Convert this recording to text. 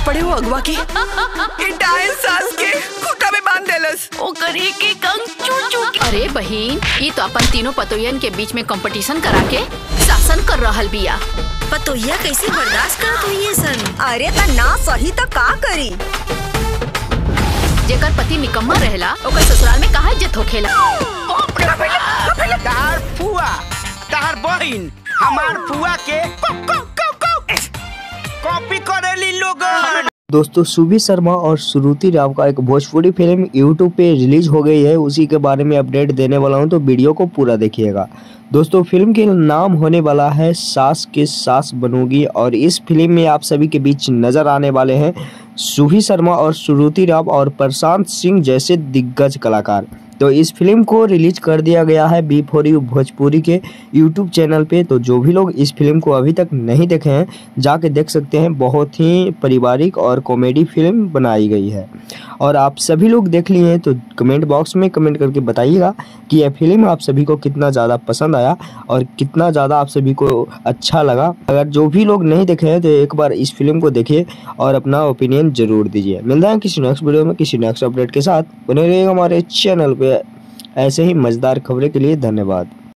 पड़े हो अगवा के डायन सास के खूटा में बांध देलस। ओकरे के कंग चू। अरे बहिन, ये तो अपन तीनों पतोयन के बीच में कंपटीशन करा के शासन कर रहल बिया। पतोहिया कैसे बर्दाश्त करत हुई सन? अरे त ना सही तो का करी? जेकर पति निकम्मा रहेला ओकर ससुराल में कहाँ इज्जत होखेला। तार फुआ, तार बहिन, हमार फुआ के कॉपी करेली लोगन। दोस्तों, सुभी शर्मा और श्रुति राव का एक भोजपुरी फिल्म यूट्यूब पे रिलीज हो गई है। उसी के बारे में अपडेट देने वाला हूं, तो वीडियो को पूरा देखिएगा। दोस्तों, फिल्म के नाम होने वाला है सास के सास बनूंगी और इस फिल्म में आप सभी के बीच नजर आने वाले हैं सुभी शर्मा और श्रुति राव और प्रशांत सिंह जैसे दिग्गज कलाकार। तो इस फिल्म को रिलीज कर दिया गया है B4U भोजपुरी के यूट्यूब चैनल पे। तो जो भी लोग इस फिल्म को अभी तक नहीं देखे हैं जाके देख सकते हैं। बहुत ही पारिवारिक और कॉमेडी फिल्म बनाई गई है और आप सभी लोग देख लिए हैं तो कमेंट बॉक्स में कमेंट करके बताइएगा कि यह फिल्म आप सभी को कितना ज़्यादा पसंद आया और कितना ज़्यादा आप सभी को अच्छा लगा। अगर जो भी लोग नहीं देखे हैं तो एक बार इस फिल्म को देखिए और अपना ओपिनियन जरूर दीजिए। मिलते हैं किसी नेक्स्ट वीडियो में किसी नेक्स्ट अपडेट के साथ। बने रहिएगा हमारे चैनल पे ऐसे ही मज़ेदार खबरें के लिए। धन्यवाद।